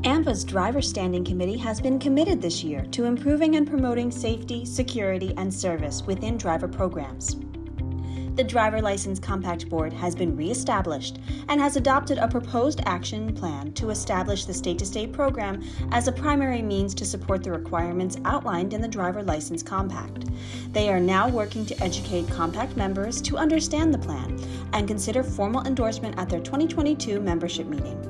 AMVA's Driver Standing Committee has been committed this year to improving and promoting safety, security, and service within driver programs. The Driver License Compact Board has been re-established and has adopted a proposed action plan to establish the state-to-state program as a primary means to support the requirements outlined in the Driver License Compact. They are now working to educate Compact members to understand the plan and consider formal endorsement at their 2022 membership meeting.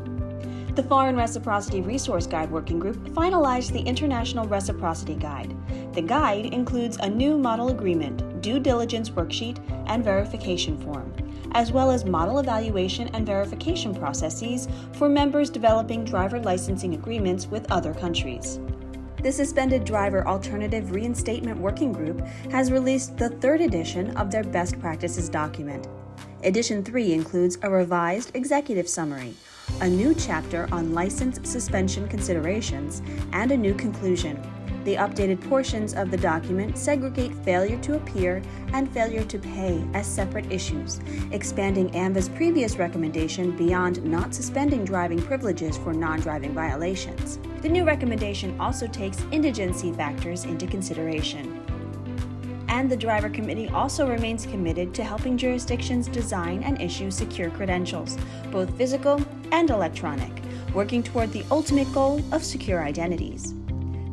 The Foreign Reciprocity Resource Guide Working Group finalized the International Reciprocity Guide. The guide includes a new model agreement, due diligence worksheet, and verification form, as well as model evaluation and verification processes for members developing driver licensing agreements with other countries. The Suspended Driver Alternative Reinstatement Working Group has released the third edition of their Best Practices document. Edition 3 includes a revised executive summary, a new chapter on license suspension considerations, and a new conclusion. The updated portions of the document segregate failure to appear and failure to pay as separate issues, expanding AMVA's previous recommendation beyond not suspending driving privileges for non-driving violations. The new recommendation also takes indigency factors into consideration. And the Driver Committee also remains committed to helping jurisdictions design and issue secure credentials, both physical and electronic, working toward the ultimate goal of secure identities.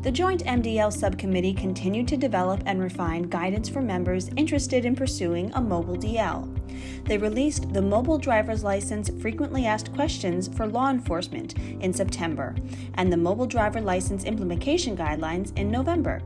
The Joint MDL Subcommittee continued to develop and refine guidance for members interested in pursuing a mobile DL. They released the Mobile Driver's License Frequently Asked Questions for Law Enforcement in September and the Mobile Driver License Implementation Guidelines in November.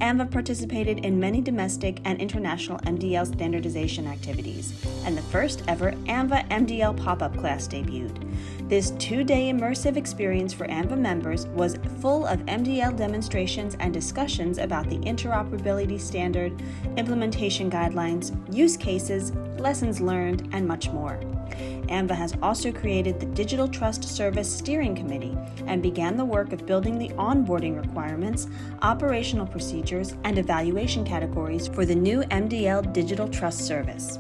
AMVA participated in many domestic and international MDL standardization activities, and the first ever AMVA MDL pop-up class debuted. This 2-day immersive experience for AMVA members was full of MDL demonstrations and discussions about the interoperability standard, implementation guidelines, use cases, lessons learned, and much more. AMVA has also created the Digital Trust Service Steering Committee and began the work of building the onboarding requirements, operational procedures, and evaluation categories for the new MDL Digital Trust Service.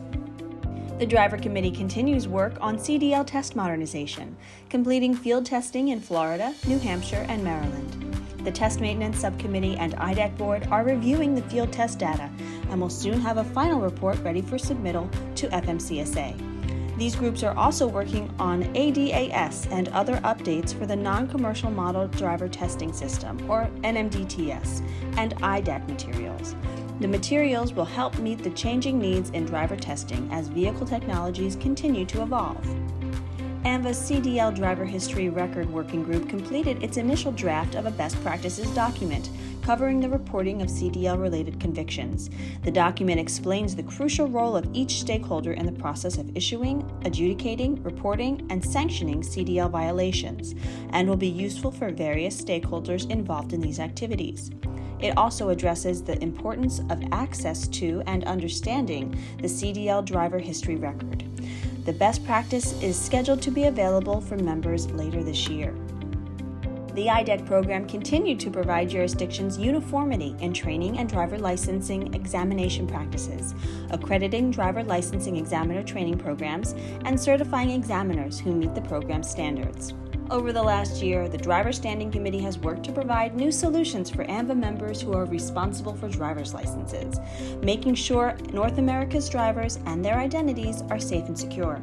The Driver Committee continues work on CDL test modernization, completing field testing in Florida, New Hampshire, and Maryland. The Test Maintenance Subcommittee and IDEC Board are reviewing the field test data and will soon have a final report ready for submittal to FMCSA. These groups are also working on ADAS and other updates for the Non-Commercial Model Driver Testing System, or NMDTS, and IDEC materials. The materials will help meet the changing needs in driver testing as vehicle technologies continue to evolve. AMVA's CDL Driver History Record Working Group completed its initial draft of a best practices document covering the reporting of CDL-related convictions. The document explains the crucial role of each stakeholder in the process of issuing, adjudicating, reporting, and sanctioning CDL violations, and will be useful for various stakeholders involved in these activities. It also addresses the importance of access to and understanding the CDL driver history record. The best practice is scheduled to be available for members later this year. The IDEC program continued to provide jurisdictions uniformity in training and driver licensing examination practices, accrediting driver licensing examiner training programs, and certifying examiners who meet the program standards. Over the last year, the Driver Standing Committee has worked to provide new solutions for AMVA members who are responsible for driver's licenses, making sure North America's drivers and their identities are safe and secure.